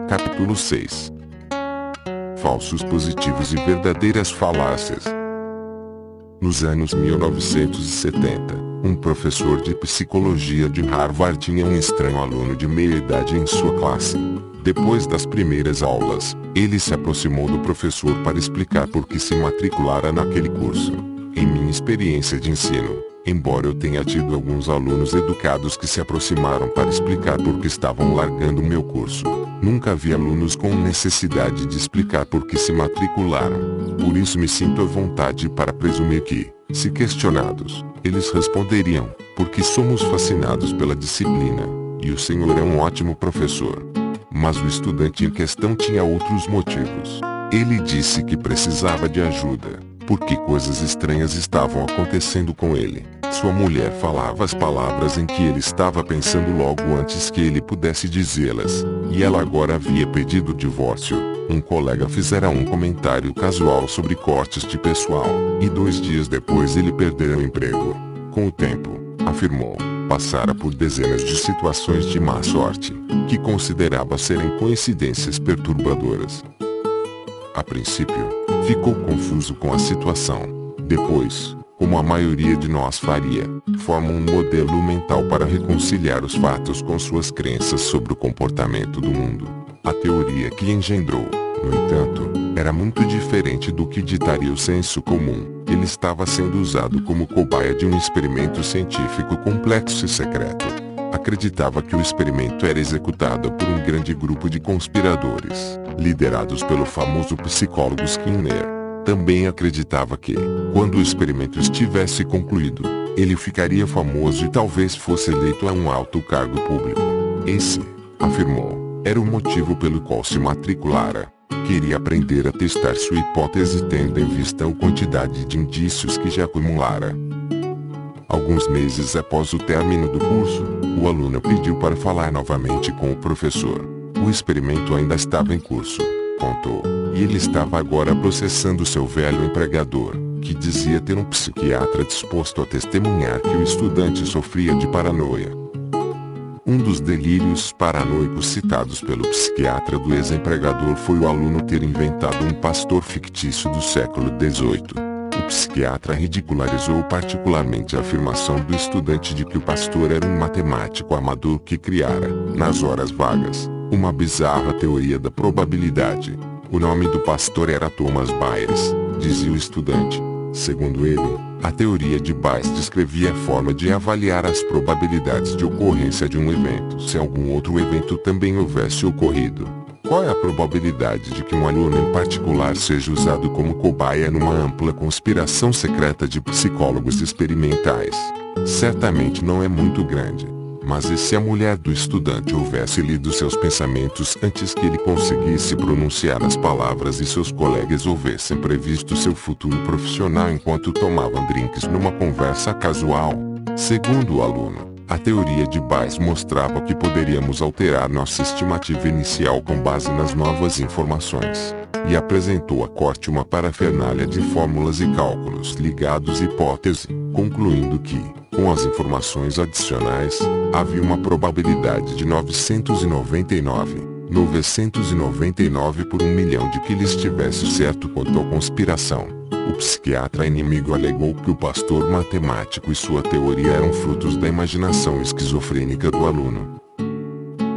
Capítulo 6. Falsos positivos e verdadeiras falácias. Nos anos 1970, um professor de psicologia de Harvard tinha um estranho aluno de meia-idade em sua classe. Depois das primeiras aulas, ele se aproximou do professor para explicar por que se matriculara naquele curso. Em minha experiência de ensino, embora eu tenha tido alguns alunos educados que se aproximaram para explicar por que estavam largando o meu curso, nunca vi alunos com necessidade de explicar por que se matricularam. Por isso me sinto à vontade para presumir que, se questionados, eles responderiam, porque somos fascinados pela disciplina, e o senhor é um ótimo professor. Mas o estudante em questão tinha outros motivos. Ele disse que precisava de ajuda, porque coisas estranhas estavam acontecendo com ele. Sua mulher falava as palavras em que ele estava pensando logo antes que ele pudesse dizê-las, e ela agora havia pedido o divórcio. Um colega fizera um comentário casual sobre cortes de pessoal, e 2 dias depois ele perdera o emprego. Com o tempo, afirmou, passara por dezenas de situações de má sorte, que considerava serem coincidências perturbadoras. A princípio, ficou confuso com a situação. Depois, como a maioria de nós faria, forma um modelo mental para reconciliar os fatos com suas crenças sobre o comportamento do mundo. A teoria que engendrou, no entanto, era muito diferente do que ditaria o senso comum. Ele estava sendo usado como cobaia de um experimento científico complexo e secreto. Acreditava que o experimento era executado por um grande grupo de conspiradores, liderados pelo famoso psicólogo Skinner. Também acreditava que, quando o experimento estivesse concluído, ele ficaria famoso e talvez fosse eleito a um alto cargo público. Esse, afirmou, era o motivo pelo qual se matriculara. Queria aprender a testar sua hipótese tendo em vista a quantidade de indícios que já acumulara. Alguns meses após o término do curso, o aluno pediu para falar novamente com o professor. O experimento ainda estava em curso, contou, e ele estava agora processando seu velho empregador, que dizia ter um psiquiatra disposto a testemunhar que o estudante sofria de paranoia. Um dos delírios paranoicos citados pelo psiquiatra do ex-empregador foi o aluno ter inventado um pastor fictício do século XVIII. O psiquiatra ridicularizou particularmente a afirmação do estudante de que o pastor era um matemático amador que criara, nas horas vagas, uma bizarra teoria da probabilidade. O nome do pastor era Thomas Bayes, dizia o estudante. Segundo ele, a teoria de Bayes descrevia a forma de avaliar as probabilidades de ocorrência de um evento se algum outro evento também houvesse ocorrido. Qual é a probabilidade de que um aluno em particular seja usado como cobaia numa ampla conspiração secreta de psicólogos experimentais? Certamente não é muito grande. Mas e se a mulher do estudante houvesse lido seus pensamentos antes que ele conseguisse pronunciar as palavras e seus colegas houvessem previsto seu futuro profissional enquanto tomavam drinks numa conversa casual? Segundo o aluno, a teoria de Bayes mostrava que poderíamos alterar nossa estimativa inicial com base nas novas informações, e apresentou à corte uma parafernália de fórmulas e cálculos ligados à hipótese, concluindo que, com as informações adicionais, havia uma probabilidade de 999 por 1 milhão de que ele estivesse certo quanto à conspiração. O psiquiatra inimigo alegou que o pastor matemático e sua teoria eram frutos da imaginação esquizofrênica do aluno.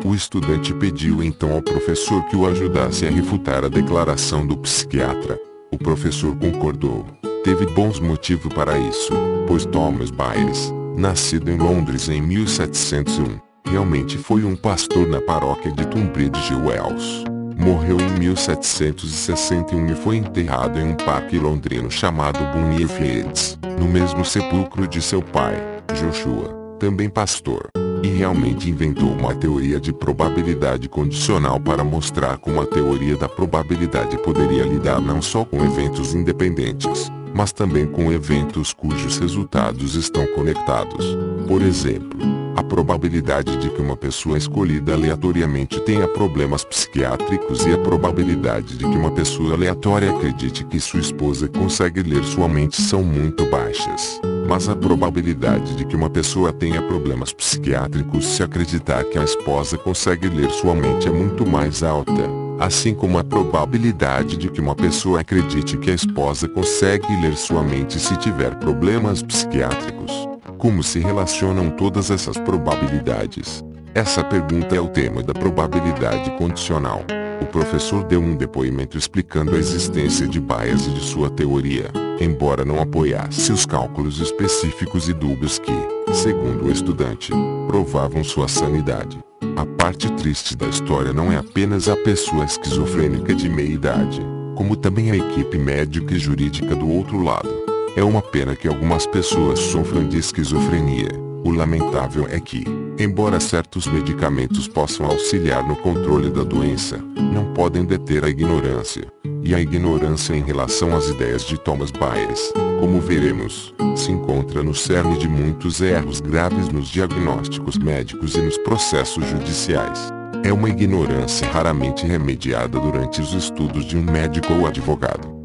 O estudante pediu então ao professor que o ajudasse a refutar a declaração do psiquiatra. O professor concordou. Teve bons motivos para isso, pois Thomas Bayes, nascido em Londres em 1701, realmente foi um pastor na paróquia de Tunbridge Wells. Morreu em 1761 e foi enterrado em um parque londrino chamado Bunhill Fields, no mesmo sepulcro de seu pai, Joshua, também pastor. E realmente inventou uma teoria de probabilidade condicional para mostrar como a teoria da probabilidade poderia lidar não só com eventos independentes, mas também com eventos cujos resultados estão conectados. Por exemplo, a probabilidade de que uma pessoa escolhida aleatoriamente tenha problemas psiquiátricos e a probabilidade de que uma pessoa aleatória acredite que sua esposa consegue ler sua mente são muito baixas. Mas a probabilidade de que uma pessoa tenha problemas psiquiátricos se acreditar que a esposa consegue ler sua mente é muito mais alta, assim como a probabilidade de que uma pessoa acredite que a esposa consegue ler sua mente se tiver problemas psiquiátricos. Como se relacionam todas essas probabilidades? Essa pergunta é o tema da probabilidade condicional. O professor deu um depoimento explicando a existência de bias e de sua teoria, embora não apoiasse os cálculos específicos e dúbios que, segundo o estudante, provavam sua sanidade. A parte triste da história não é apenas a pessoa esquizofrênica de meia idade, como também a equipe médica e jurídica do outro lado. É uma pena que algumas pessoas sofram de esquizofrenia. O lamentável é que, embora certos medicamentos possam auxiliar no controle da doença, não podem deter a ignorância. E a ignorância em relação às ideias de Thomas Bayes, como veremos, se encontra no cerne de muitos erros graves nos diagnósticos médicos e nos processos judiciais. É uma ignorância raramente remediada durante os estudos de um médico ou advogado.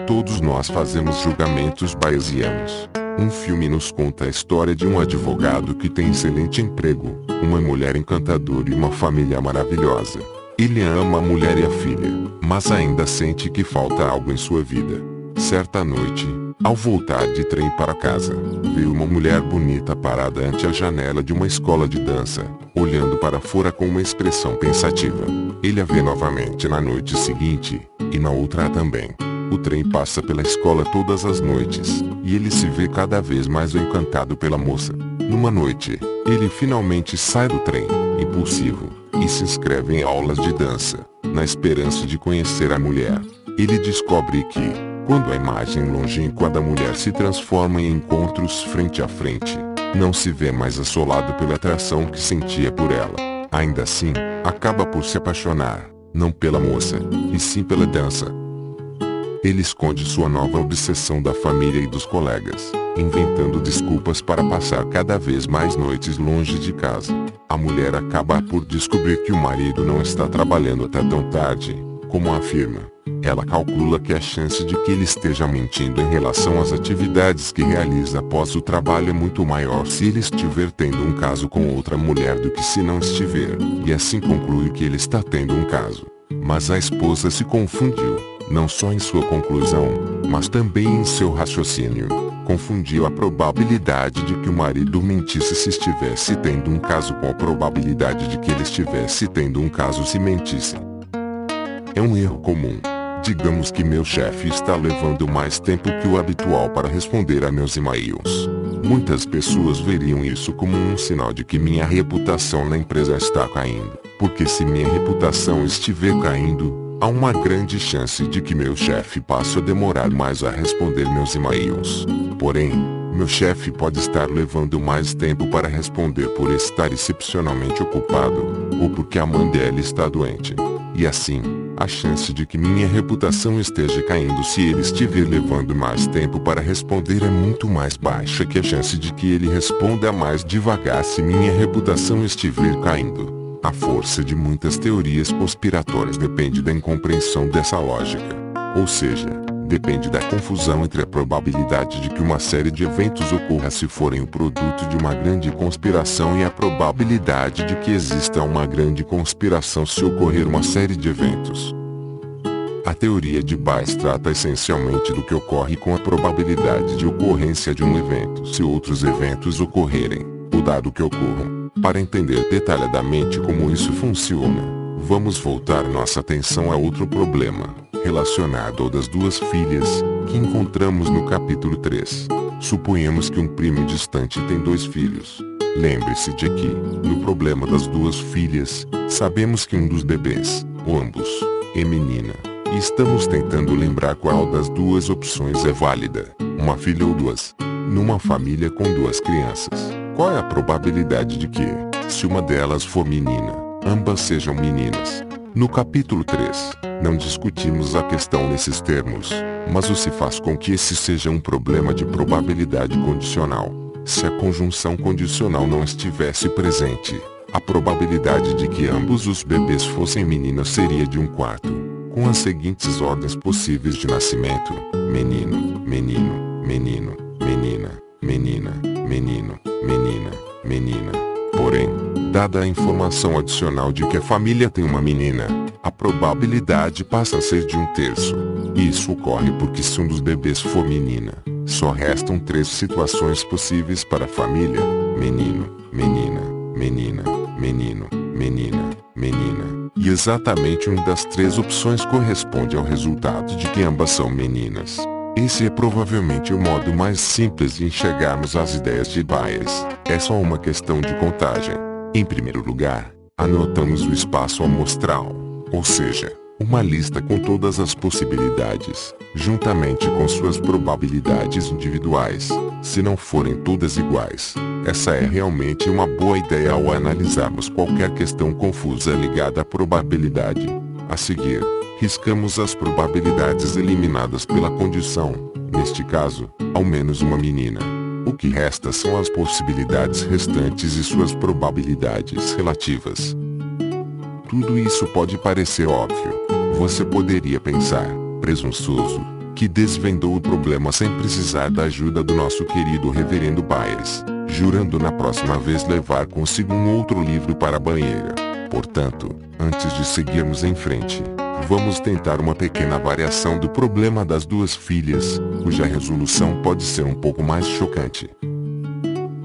Todos nós fazemos julgamentos bayesianos. Um filme nos conta a história de um advogado que tem excelente emprego, uma mulher encantadora e uma família maravilhosa. Ele ama a mulher e a filha, mas ainda sente que falta algo em sua vida. Certa noite, ao voltar de trem para casa, viu uma mulher bonita parada ante a janela de uma escola de dança, olhando para fora com uma expressão pensativa. Ele a vê novamente na noite seguinte, e na outra também. O trem passa pela escola todas as noites, e ele se vê cada vez mais encantado pela moça. Numa noite, ele finalmente sai do trem, impulsivo, e se inscreve em aulas de dança, na esperança de conhecer a mulher. Ele descobre que, quando a imagem longínqua da mulher se transforma em encontros frente a frente, não se vê mais assolado pela atração que sentia por ela. Ainda assim, acaba por se apaixonar, não pela moça, e sim pela dança. Ele esconde sua nova obsessão da família e dos colegas, inventando desculpas para passar cada vez mais noites longe de casa. A mulher acaba por descobrir que o marido não está trabalhando até tão tarde, como afirma. Ela calcula que a chance de que ele esteja mentindo em relação às atividades que realiza após o trabalho é muito maior se ele estiver tendo um caso com outra mulher do que se não estiver, e assim conclui que ele está tendo um caso. Mas a esposa se confundiu, não só em sua conclusão, mas também em seu raciocínio. Confundiu a probabilidade de que o marido mentisse se estivesse tendo um caso com a probabilidade de que ele estivesse tendo um caso se mentisse. É um erro comum. Digamos que meu chefe está levando mais tempo que o habitual para responder a meus e-mails. Muitas pessoas veriam isso como um sinal de que minha reputação na empresa está caindo. Porque se minha reputação estiver caindo, há uma grande chance de que meu chefe passe a demorar mais a responder meus e-mails. Porém, meu chefe pode estar levando mais tempo para responder por estar excepcionalmente ocupado, ou porque a mãe dele está doente. E assim, a chance de que minha reputação esteja caindo se ele estiver levando mais tempo para responder é muito mais baixa que a chance de que ele responda mais devagar se minha reputação estiver caindo. A força de muitas teorias conspiratórias depende da incompreensão dessa lógica. Ou seja, depende da confusão entre a probabilidade de que uma série de eventos ocorra se forem o produto de uma grande conspiração e a probabilidade de que exista uma grande conspiração se ocorrer uma série de eventos. A teoria de Bayes trata essencialmente do que ocorre com a probabilidade de ocorrência de um evento se outros eventos ocorrerem, ou dado que ocorram. Para entender detalhadamente como isso funciona, vamos voltar nossa atenção a outro problema, relacionado ao das duas filhas, que encontramos no capítulo 3. Suponhamos que um primo distante tem dois filhos. Lembre-se de que, no problema das duas filhas, sabemos que um dos bebês, ou ambos, é menina. E estamos tentando lembrar qual das duas opções é válida, uma filha ou duas. Numa família com duas crianças, qual é a probabilidade de que, se uma delas for menina, ambas sejam meninas? No capítulo 3, não discutimos a questão nesses termos, mas o se faz com que esse seja um problema de probabilidade condicional. Se a conjunção condicional não estivesse presente, a probabilidade de que ambos os bebês fossem meninas seria de 1/4, com as seguintes ordens possíveis de nascimento: menino, menino, menino, menina, menina, menino, menina, menina. Porém, dada a informação adicional de que a família tem uma menina, a probabilidade passa a ser de 1/3. Isso ocorre porque se um dos bebês for menina, só restam 3 situações possíveis para a família: menino, menina, menina, menino, menina, menina. E exatamente uma das 3 opções corresponde ao resultado de que ambas são meninas. Esse é provavelmente o modo mais simples de enxergarmos as ideias de Bayes. É só uma questão de contagem. Em primeiro lugar, anotamos o espaço amostral, ou seja, uma lista com todas as possibilidades, juntamente com suas probabilidades individuais, se não forem todas iguais. Essa é realmente uma boa ideia ao analisarmos qualquer questão confusa ligada à probabilidade. A seguir, riscamos as probabilidades eliminadas pela condição, neste caso, ao menos uma menina. O que resta são as possibilidades restantes e suas probabilidades relativas. Tudo isso pode parecer óbvio. Você poderia pensar, presunçoso, que desvendou o problema sem precisar da ajuda do nosso querido reverendo Bayes, jurando na próxima vez levar consigo um outro livro para a banheira. Portanto, antes de seguirmos em frente, vamos tentar uma pequena variação do problema das 2 filhas, cuja resolução pode ser um pouco mais chocante.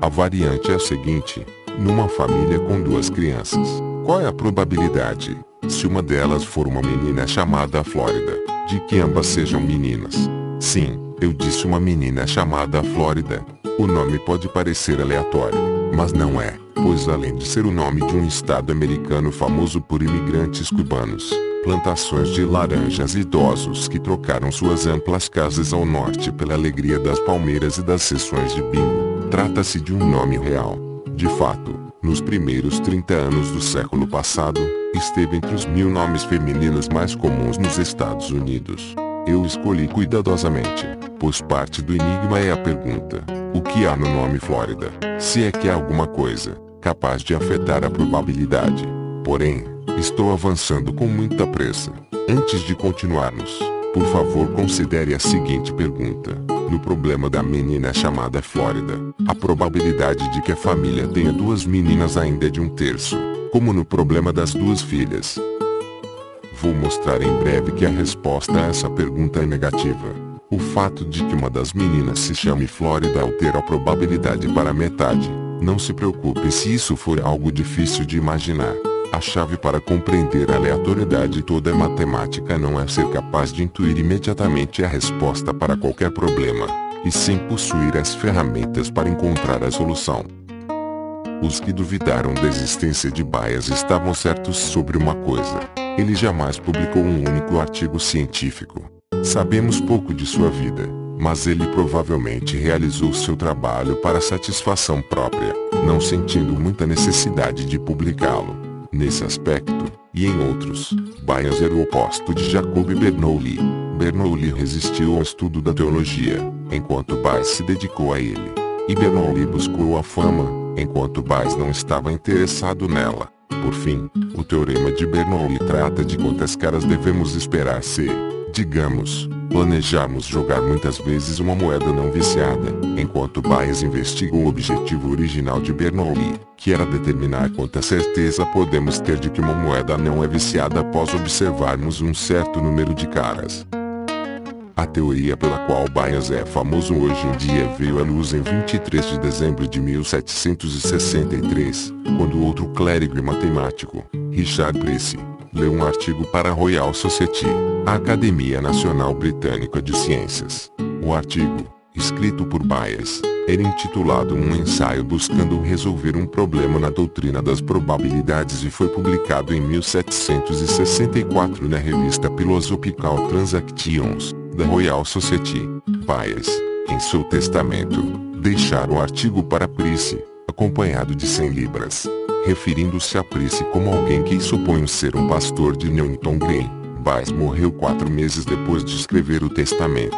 A variante é a seguinte: numa família com 2 crianças, qual é a probabilidade, se uma delas for uma menina chamada Flórida, de que ambas sejam meninas? Sim, eu disse uma menina chamada Flórida. O nome pode parecer aleatório, mas não é, pois além de ser o nome de um estado americano famoso por imigrantes cubanos, plantações de laranjas e idosos que trocaram suas amplas casas ao norte pela alegria das palmeiras e das sessões de bingo, trata-se de um nome real. De fato, nos primeiros 30 anos do século passado, esteve entre os 1000 nomes femininos mais comuns nos Estados Unidos. Eu escolhi cuidadosamente, pois parte do enigma é a pergunta: o que há no nome Flórida, se é que há alguma coisa capaz de afetar a probabilidade? Porém, estou avançando com muita pressa. Antes de continuarmos, por favor considere a seguinte pergunta. No problema da menina chamada Flórida, a probabilidade de que a família tenha 2 meninas ainda é de 1/3, como no problema das 2 filhas. Vou mostrar em breve que a resposta a essa pergunta é negativa. O fato de que uma das meninas se chame Flórida altera a probabilidade para metade. Não se preocupe se isso for algo difícil de imaginar. A chave para compreender a aleatoriedade toda a matemática não é ser capaz de intuir imediatamente a resposta para qualquer problema, e sim possuir as ferramentas para encontrar a solução. Os que duvidaram da existência de Bayes estavam certos sobre uma coisa: ele jamais publicou um único artigo científico. Sabemos pouco de sua vida, mas ele provavelmente realizou seu trabalho para satisfação própria, não sentindo muita necessidade de publicá-lo. Nesse aspecto, e em outros, Bayes era o oposto de Jacob Bernoulli. Bernoulli resistiu ao estudo da teologia, enquanto Bayes se dedicou a ele. E Bernoulli buscou a fama, enquanto Bayes não estava interessado nela. Por fim, o teorema de Bernoulli trata de quantas caras devemos esperar se, digamos, planejarmos jogar muitas vezes uma moeda não viciada, enquanto Bayes investigou o objetivo original de Bernoulli, que era determinar quanta certeza podemos ter de que uma moeda não é viciada após observarmos um certo número de caras. A teoria pela qual Bayes é famoso hoje em dia veio à luz em 23 de dezembro de 1763, quando outro clérigo e matemático, Richard Price, leu um artigo para a Royal Society, a Academia Nacional Britânica de Ciências. O artigo, escrito por Bayes, era intitulado Um ensaio buscando resolver um problema na doutrina das probabilidades e foi publicado em 1764 na revista Philosophical Transactions, da Royal Society. Bayes, em seu testamento, deixara o artigo para Price, acompanhado de 100 libras. Referindo-se a Price como alguém que supõe ser um pastor de Newington Green, Bayes morreu 4 meses depois de escrever o testamento.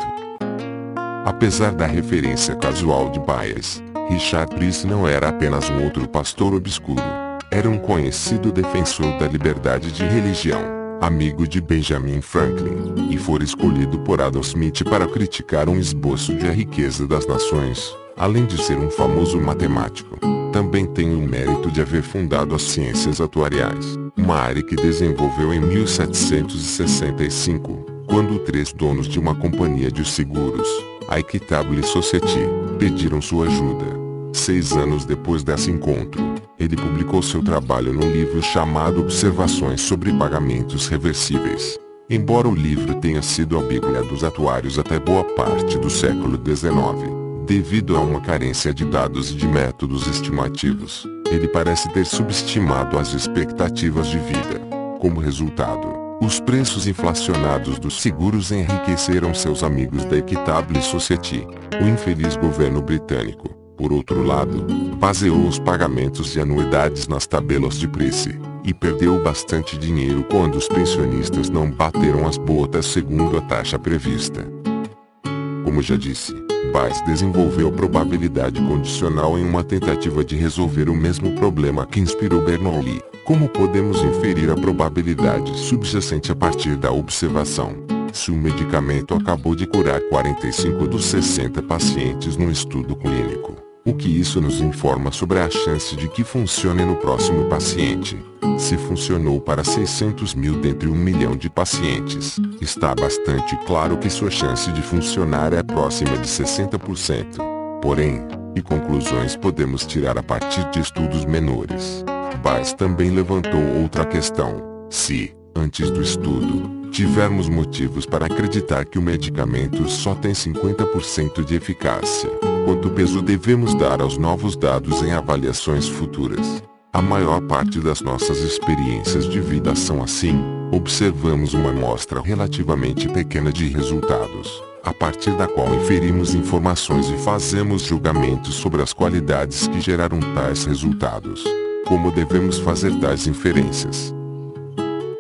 Apesar da referência casual de Bayes, Richard Price não era apenas um outro pastor obscuro. Era um conhecido defensor da liberdade de religião. amigo de Benjamin Franklin, e for escolhido por Adam Smith para criticar um esboço de A Riqueza das Nações, além de ser um famoso matemático. Também tem o mérito de haver fundado as ciências atuariais, uma área que desenvolveu em 1765, quando 3 donos de uma companhia de seguros, a Equitable Society, pediram sua ajuda. 6 anos depois desse encontro, ele publicou seu trabalho num livro chamado Observações sobre Pagamentos Reversíveis. Embora o livro tenha sido a bíblia dos atuários até boa parte do século XIX, devido a uma carência de dados e de métodos estimativos, ele parece ter subestimado as expectativas de vida. Como resultado, os preços inflacionados dos seguros enriqueceram seus amigos da Equitable Society. O infeliz governo britânico, por outro lado, baseou os pagamentos de anuidades nas tabelas de Price, e perdeu bastante dinheiro quando os pensionistas não bateram as botas segundo a taxa prevista. Como já disse, Bayes desenvolveu a probabilidade condicional em uma tentativa de resolver o mesmo problema que inspirou Bernoulli. Como podemos inferir a probabilidade subjacente a partir da observação? Se o medicamento acabou de curar 45 dos 60 pacientes num estudo clínico, o que isso nos informa sobre a chance de que funcione no próximo paciente? Se funcionou para 600 mil dentre 1 milhão de pacientes, está bastante claro que sua chance de funcionar é próxima de 60%. Porém, que conclusões podemos tirar a partir de estudos menores? Bayes também levantou outra questão. Se, antes do estudo, tivermos motivos para acreditar que o medicamento só tem 50% de eficácia, quanto peso devemos dar aos novos dados em avaliações futuras? A maior parte das nossas experiências de vida são assim. Observamos uma amostra relativamente pequena de resultados, a partir da qual inferimos informações e fazemos julgamentos sobre as qualidades que geraram tais resultados. Como devemos fazer tais inferências?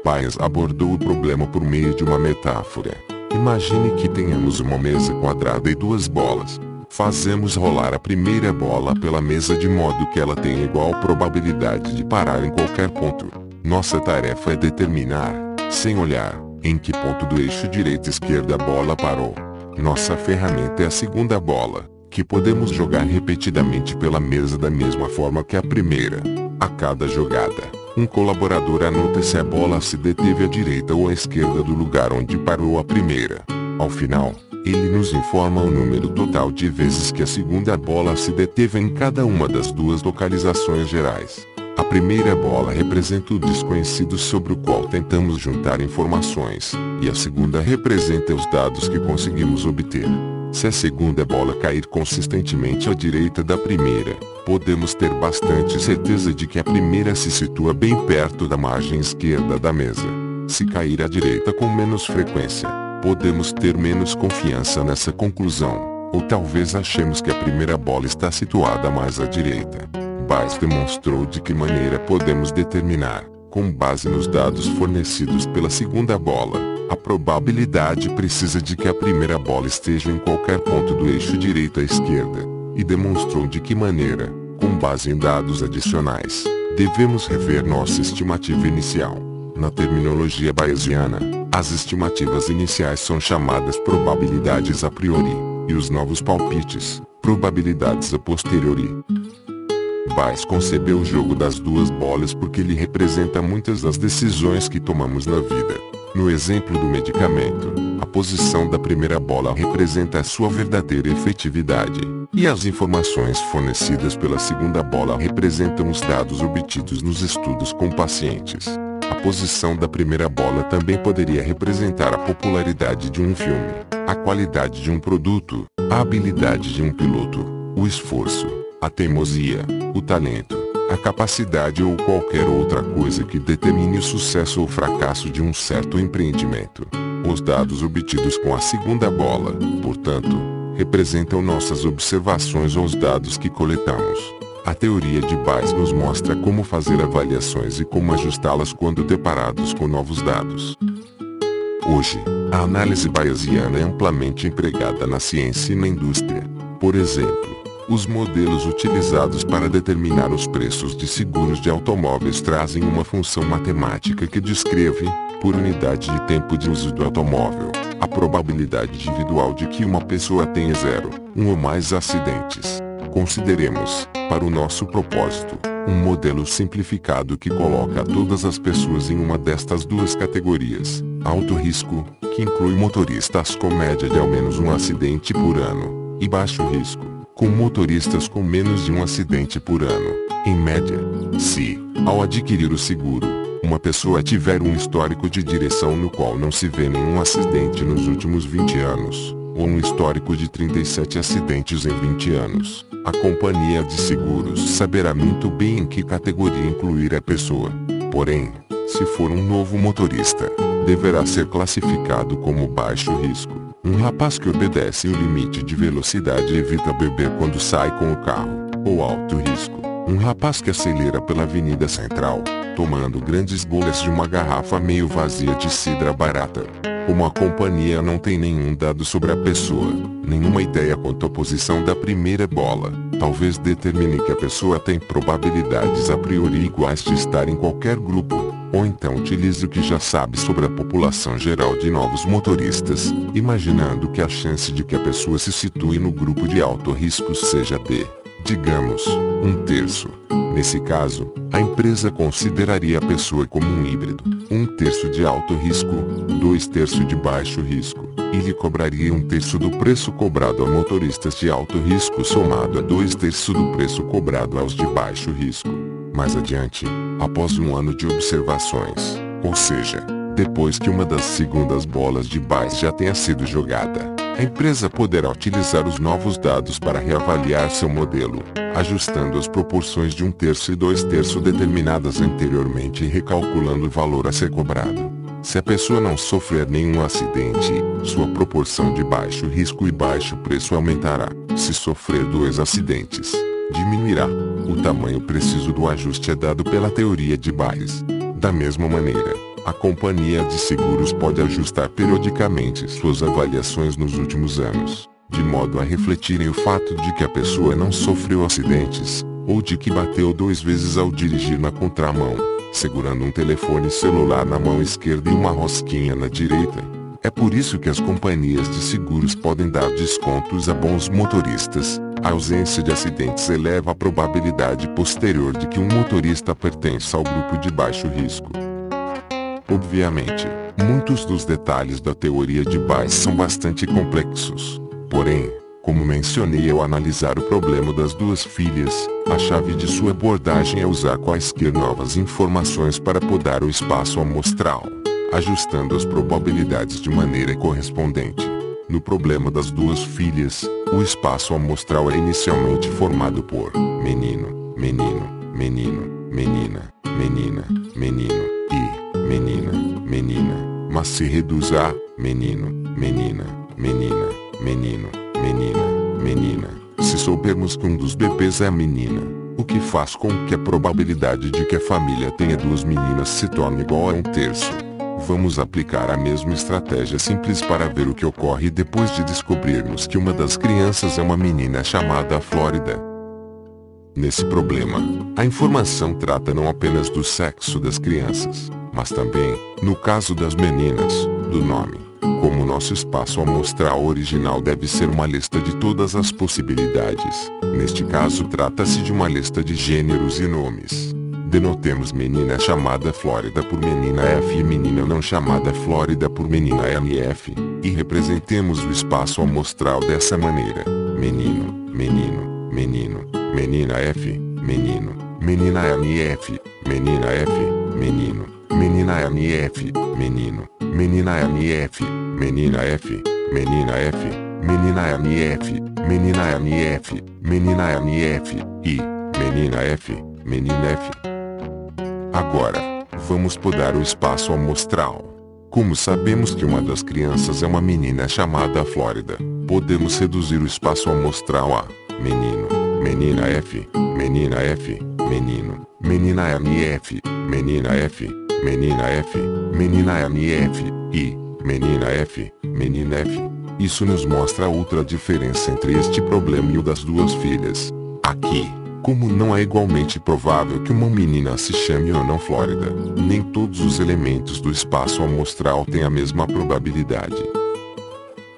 Bayes abordou o problema por meio de uma metáfora. Imagine que tenhamos uma mesa quadrada e 2 bolas. Fazemos rolar a primeira bola pela mesa de modo que ela tenha igual probabilidade de parar em qualquer ponto. Nossa tarefa é determinar, sem olhar, em que ponto do eixo direita-esquerda a bola parou. Nossa ferramenta é a segunda bola, que podemos jogar repetidamente pela mesa da mesma forma que a primeira. A cada jogada, um colaborador anota se a bola se deteve à direita ou à esquerda do lugar onde parou a primeira. Ao final, ele nos informa o número total de vezes que a segunda bola se deteve em cada uma das 2 localizações gerais. A primeira bola representa o desconhecido sobre o qual tentamos juntar informações, e a segunda representa os dados que conseguimos obter. Se a segunda bola cair consistentemente à direita da primeira, podemos ter bastante certeza de que a primeira se situa bem perto da margem esquerda da mesa. Se cair à direita com menos frequência, podemos ter menos confiança nessa conclusão, ou talvez achemos que a primeira bola está situada mais à direita. Bayes demonstrou de que maneira podemos determinar, com base nos dados fornecidos pela segunda bola, a probabilidade precisa de que a primeira bola esteja em qualquer ponto do eixo direita à esquerda, e demonstrou de que maneira, com base em dados adicionais, devemos rever nossa estimativa inicial. Na terminologia bayesiana, as estimativas iniciais são chamadas probabilidades a priori, e os novos palpites, probabilidades a posteriori. Bayes concebeu o jogo das 2 bolas porque ele representa muitas das decisões que tomamos na vida. No exemplo do medicamento, a posição da primeira bola representa a sua verdadeira efetividade, e as informações fornecidas pela segunda bola representam os dados obtidos nos estudos com pacientes. A posição da primeira bola também poderia representar a popularidade de um filme, a qualidade de um produto, a habilidade de um piloto, o esforço, a teimosia, o talento, a capacidade ou qualquer outra coisa que determine o sucesso ou fracasso de um certo empreendimento. Os dados obtidos com a segunda bola, portanto, representam nossas observações ou os dados que coletamos. A teoria de Bayes nos mostra como fazer avaliações e como ajustá-las quando deparados com novos dados. Hoje, a análise bayesiana é amplamente empregada na ciência e na indústria. Por exemplo, os modelos utilizados para determinar os preços de seguros de automóveis trazem uma função matemática que descreve, por unidade de tempo de uso do automóvel. A probabilidade individual de que uma pessoa tenha 0, 1 ou mais acidentes. Consideremos, para o nosso propósito, um modelo simplificado que coloca todas as pessoas em uma destas duas categorias: alto risco, que inclui motoristas com média de ao menos um acidente por ano, e baixo risco, com motoristas com menos de um acidente por ano, em média. Se, ao adquirir o seguro, uma pessoa tiver um histórico de direção no qual não se vê nenhum acidente nos últimos 20 anos, ou um histórico de 37 acidentes em 20 anos, a companhia de seguros saberá muito bem em que categoria incluir a pessoa. Porém, se for um novo motorista, deverá ser classificado como baixo risco. Um rapaz que obedece o limite de velocidade e evita beber quando sai com o carro, ou alto risco. Um rapaz que acelera pela Avenida Central, tomando grandes goles de uma garrafa meio vazia de cidra barata. Como a companhia não tem nenhum dado sobre a pessoa, nenhuma ideia quanto à posição da primeira bola, talvez determine que a pessoa tem probabilidades a priori iguais de estar em qualquer grupo, ou então utilize o que já sabe sobre a população geral de novos motoristas, imaginando que a chance de que a pessoa se situe no grupo de alto risco seja de, digamos, 1/3. Nesse caso, a empresa consideraria a pessoa como um híbrido, 1/3 de alto risco, 2/3 de baixo risco, e lhe cobraria 1/3 do preço cobrado a motoristas de alto risco somado a 2/3 do preço cobrado aos de baixo risco. Mais adiante, após um ano de observações, ou seja, depois que uma das segundas bolas de base já tenha sido jogada, a empresa poderá utilizar os novos dados para reavaliar seu modelo, ajustando as proporções de 1/3 e 2/3 determinadas anteriormente e recalculando o valor a ser cobrado. Se a pessoa não sofrer nenhum acidente, sua proporção de baixo risco e baixo preço aumentará. Se sofrer 2 acidentes, diminuirá. O tamanho preciso do ajuste é dado pela teoria de Bayes. Da mesma maneira, a companhia de seguros pode ajustar periodicamente suas avaliações nos últimos anos, de modo a refletirem o fato de que a pessoa não sofreu acidentes, ou de que bateu 2 vezes ao dirigir na contramão, segurando um telefone celular na mão esquerda e uma rosquinha na direita. É por isso que as companhias de seguros podem dar descontos a bons motoristas. A ausência de acidentes eleva a probabilidade posterior de que um motorista pertença ao grupo de baixo risco. Obviamente, muitos dos detalhes da teoria de Bayes são bastante complexos. Porém, como mencionei ao analisar o problema das duas filhas, a chave de sua abordagem é usar quaisquer novas informações para podar o espaço amostral, ajustando as probabilidades de maneira correspondente. No problema das duas filhas, o espaço amostral é inicialmente formado por menino, menino, menino, menina, menina, menino e menina, menina, mas se reduz a menino, menina, menina, menino, menina, menina. Se soubermos que um dos bebês é menina, o que faz com que a probabilidade de que a família tenha 2 meninas se torne igual a 1/3. Vamos aplicar a mesma estratégia simples para ver o que ocorre depois de descobrirmos que uma das crianças é uma menina chamada Flórida. Nesse problema, a informação trata não apenas do sexo das crianças, mas também, no caso das meninas, do nome. Como nosso espaço amostral original deve ser uma lista de todas as possibilidades, neste caso trata-se de uma lista de gêneros e nomes. Denotemos menina chamada Flórida por menina F e menina não chamada Flórida por menina NF, e representemos o espaço amostral dessa maneira: menino, menino, menino, menina F, menino, menina NF, menina F, menino, menina NF, menino, menina NF, menina F, menina F, menina NF, menina NF, menina NF e menina F, menina F. Agora, vamos podar o espaço amostral. Como sabemos que uma das crianças é uma menina chamada Flórida, podemos reduzir o espaço amostral a menino, menina F, menina F, menino, menina NF, menina F, menina F, menina NF e menina F, menina F. Isso nos mostra outra diferença entre este problema e o das duas filhas. Aqui, Como não é igualmente provável que uma menina se chame ou não Flórida, nem todos os elementos do espaço amostral têm a mesma probabilidade.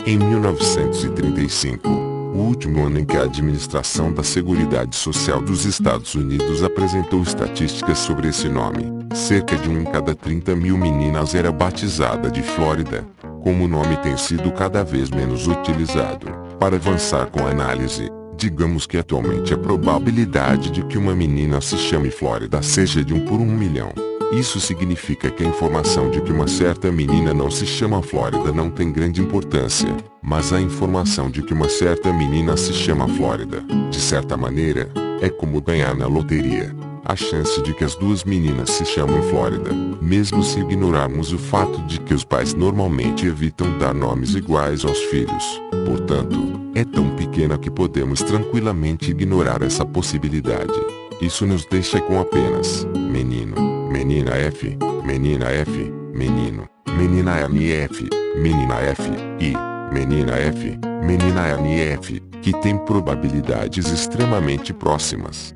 Em 1935, o último ano em que a Administração da Seguridade Social dos Estados Unidos apresentou estatísticas sobre esse nome, cerca de 1 em cada 30 mil meninas era batizada de Flórida. Como o nome tem sido cada vez menos utilizado, para avançar com a análise, digamos que atualmente a probabilidade de que uma menina se chame Flórida seja de 1 por 1 milhão. Isso significa que a informação de que uma certa menina não se chama Flórida não tem grande importância, mas a informação de que uma certa menina se chama Flórida, de certa maneira, é como ganhar na loteria. A chance de que as duas meninas se chamem Flórida, mesmo se ignorarmos o fato de que os pais normalmente evitam dar nomes iguais aos filhos, portanto, é tão pequena que podemos tranquilamente ignorar essa possibilidade. Isso nos deixa com apenas menino, menina F, menina F, menino, menina MF, menina F e menina F, menina MF, que tem probabilidades extremamente próximas.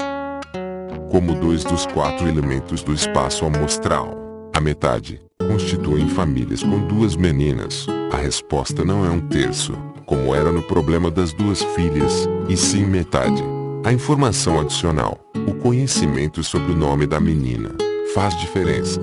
Como 2 dos 4 elementos do espaço amostral, a metade, constituem famílias com 2 meninas, a resposta não é 1/3, como era no problema das 2 filhas, e sim metade. A informação adicional, o conhecimento sobre o nome da menina, faz diferença.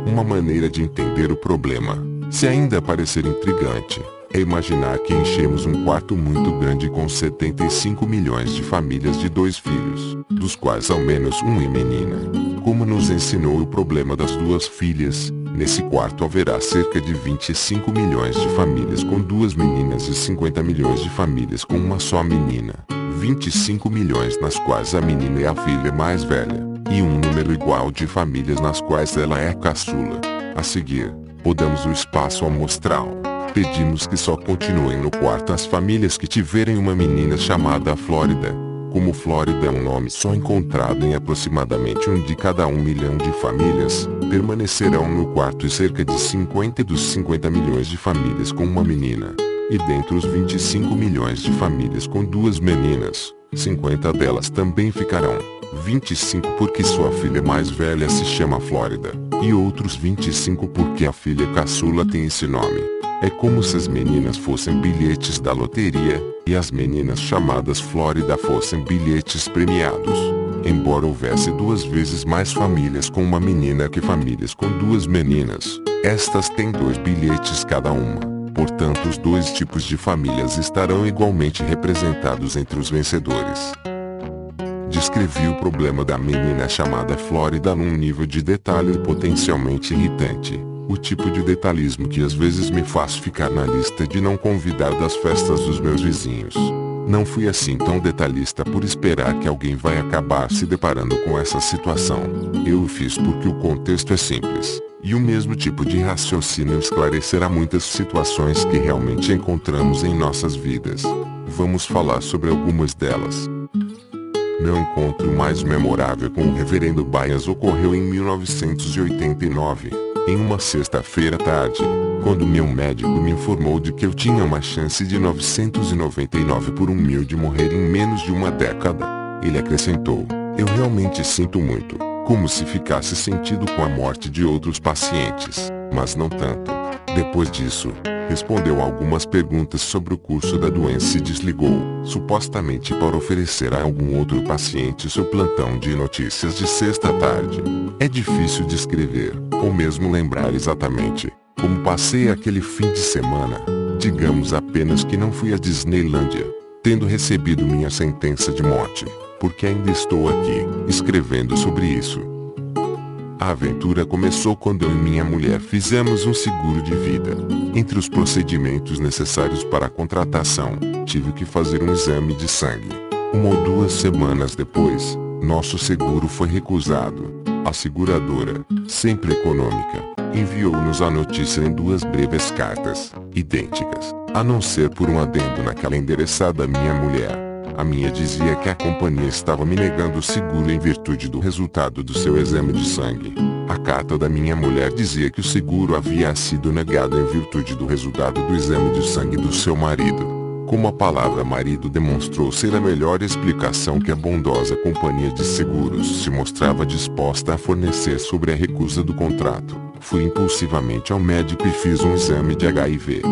Uma maneira de entender o problema, se ainda parecer intrigante, é imaginar que enchemos um quarto muito grande com 75 milhões de famílias de 2 filhos, dos quais ao menos 1 é menina. Como nos ensinou o problema das 2 filhas, nesse quarto haverá cerca de 25 milhões de famílias com 2 meninas e 50 milhões de famílias com uma só menina. 25 milhões nas quais a menina é a filha mais velha, e um número igual de famílias nas quais ela é a caçula. A seguir, podamos o espaço amostral. Pedimos que só continuem no quarto as famílias que tiverem uma menina chamada Flórida. Como Flórida é um nome só encontrado em aproximadamente 1 de cada 1 milhão de famílias, permanecerão no quarto e cerca de 50 dos 50 milhões de famílias com uma menina. E dentre os 25 milhões de famílias com 2 meninas, 50 delas também ficarão. 25 porque sua filha mais velha se chama Flórida, e outros 25 porque a filha caçula tem esse nome. É como se as meninas fossem bilhetes da loteria, e as meninas chamadas Flórida fossem bilhetes premiados. Embora houvesse 2 vezes mais famílias com uma menina que famílias com 2 meninas, estas têm 2 bilhetes cada uma. Portanto, os 2 tipos de famílias estarão igualmente representados entre os vencedores. Descrevi o problema da menina chamada Flórida num nível de detalhe potencialmente irritante. O tipo de detalhismo que às vezes me faz ficar na lista de não convidar das festas dos meus vizinhos. Não fui assim tão detalhista por esperar que alguém vai acabar se deparando com essa situação. Eu o fiz porque o contexto é simples, e o mesmo tipo de raciocínio esclarecerá muitas situações que realmente encontramos em nossas vidas. Vamos falar sobre algumas delas. Meu encontro mais memorável com o Reverendo Byas ocorreu em 1989. Em uma sexta-feira à tarde, quando meu médico me informou de que eu tinha uma chance de 999 por 1 mil de morrer em menos de uma década, ele acrescentou: "Eu realmente sinto muito, como se ficasse sentido com a morte de outros pacientes, mas não tanto." Depois disso, respondeu algumas perguntas sobre o curso da doença e desligou, supostamente para oferecer a algum outro paciente seu plantão de notícias de sexta à tarde. É difícil descrever, ou mesmo lembrar exatamente, como passei aquele fim de semana. Digamos apenas que não fui à Disneylândia, tendo recebido minha sentença de morte, porque ainda estou aqui, escrevendo sobre isso. A aventura começou quando eu e minha mulher fizemos um seguro de vida. Entre os procedimentos necessários para a contratação, tive que fazer um exame de sangue. 1 ou 2 semanas depois, nosso seguro foi recusado. A seguradora, sempre econômica, enviou-nos a notícia em 2 breves cartas, idênticas, a não ser por um adendo naquela endereçada à minha mulher. A minha dizia que a companhia estava me negando o seguro em virtude do resultado do seu exame de sangue. A carta da minha mulher dizia que o seguro havia sido negado em virtude do resultado do exame de sangue do seu marido. Como a palavra marido demonstrou ser a melhor explicação que a bondosa companhia de seguros se mostrava disposta a fornecer sobre a recusa do contrato, fui impulsivamente ao médico e fiz um exame de HIV.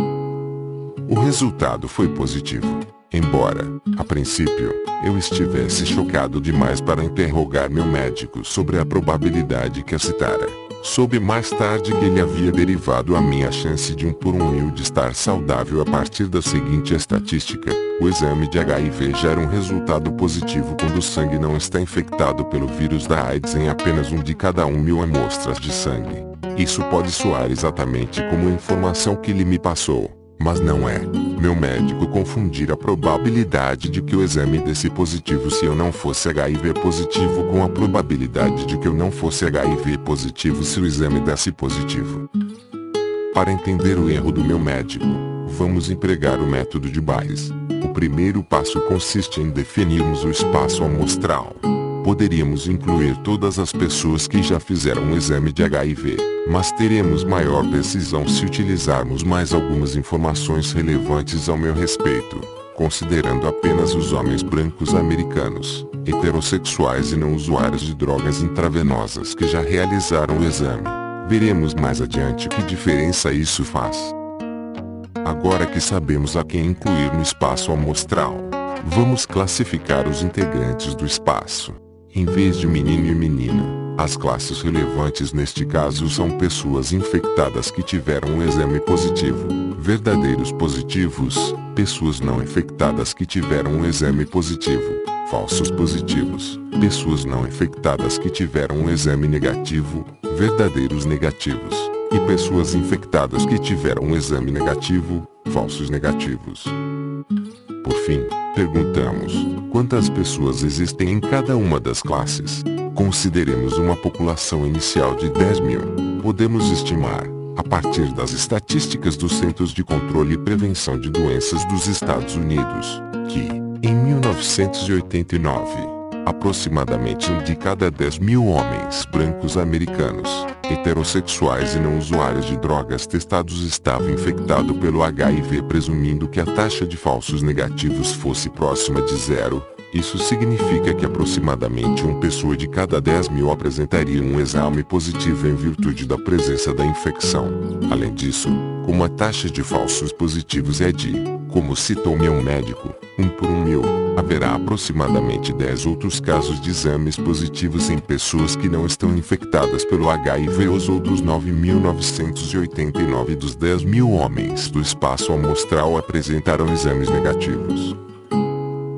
O resultado foi positivo. Embora, a princípio, eu estivesse chocado demais para interrogar meu médico sobre a probabilidade que citara, soube mais tarde que ele havia derivado a minha chance de 1 por 1.000 de estar saudável a partir da seguinte estatística: o exame de HIV gera um resultado positivo quando o sangue não está infectado pelo vírus da AIDS em apenas 1 de cada 1.000 amostras de sangue. Isso pode soar exatamente como a informação que ele me passou, mas não é. Meu médico confundir a probabilidade de que o exame desse positivo se eu não fosse HIV positivo com a probabilidade de que eu não fosse HIV positivo se o exame desse positivo. Para entender o erro do meu médico, vamos empregar o método de Bayes. O primeiro passo consiste em definirmos o espaço amostral. Poderíamos incluir todas as pessoas que já fizeram um exame de HIV, mas teremos maior precisão se utilizarmos mais algumas informações relevantes ao meu respeito, considerando apenas os homens brancos americanos, heterossexuais e não usuários de drogas intravenosas que já realizaram o exame. Veremos mais adiante que diferença isso faz. Agora que sabemos a quem incluir no espaço amostral, vamos classificar os integrantes do espaço. Em vez de menino e menina, as classes relevantes neste caso são pessoas infectadas que tiveram um exame positivo, verdadeiros positivos, pessoas não infectadas que tiveram um exame positivo, falsos positivos, pessoas não infectadas que tiveram um exame negativo, verdadeiros negativos, e pessoas infectadas que tiveram um exame negativo, falsos negativos. Por fim, perguntamos: quantas pessoas existem em cada uma das classes? Consideremos uma população inicial de 10.000. Podemos estimar, a partir das estatísticas dos Centros de Controle e Prevenção de Doenças dos Estados Unidos, que, em 1989, aproximadamente 1 de cada 10.000 homens brancos americanos, heterossexuais e não usuários de drogas testados estava infectado pelo HIV. Presumindo que a taxa de falsos negativos fosse próxima de zero, isso significa que aproximadamente 1 pessoa de cada 10.000 apresentaria um exame positivo em virtude da presença da infecção. Além disso, como a taxa de falsos positivos é de, como citou meu médico, 1 por 1.000, haverá aproximadamente 10 outros casos de exames positivos em pessoas que não estão infectadas pelo HIV. Os outros 9.989 dos 10.000 homens do espaço amostral apresentaram exames negativos.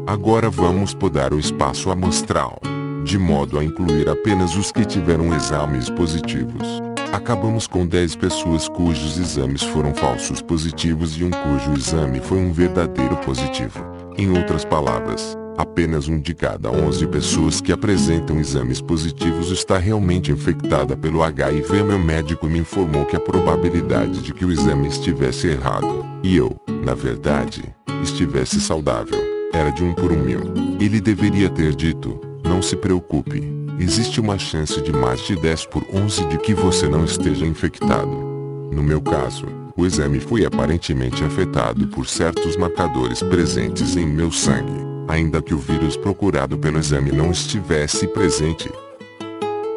Agora vamos podar o espaço amostral, de modo a incluir apenas os que tiveram exames positivos. Acabamos com 10 pessoas cujos exames foram falsos positivos e 1 cujo exame foi um verdadeiro positivo. Em outras palavras, apenas 1 de cada 11 pessoas que apresentam exames positivos está realmente infectada pelo HIV. Meu médico me informou que a probabilidade de que o exame estivesse errado, e eu, na verdade, estivesse saudável, era de 1 por 1.000. Ele deveria ter dito: não se preocupe, existe uma chance de mais de 10 por 11 de que você não esteja infectado. No meu caso, o exame foi aparentemente afetado por certos marcadores presentes em meu sangue, ainda que o vírus procurado pelo exame não estivesse presente.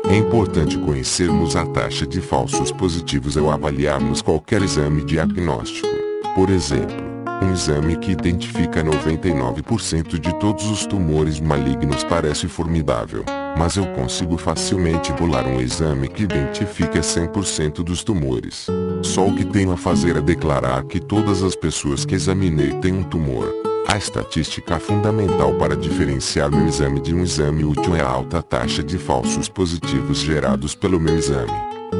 É importante conhecermos a taxa de falsos positivos ao avaliarmos qualquer exame diagnóstico. Por exemplo, um exame que identifica 99% de todos os tumores malignos parece formidável, mas eu consigo facilmente bolar um exame que identifica 100% dos tumores. Só o que tenho a fazer é declarar que todas as pessoas que examinei têm um tumor. A estatística fundamental para diferenciar meu exame de um exame útil é a alta taxa de falsos positivos gerados pelo meu exame.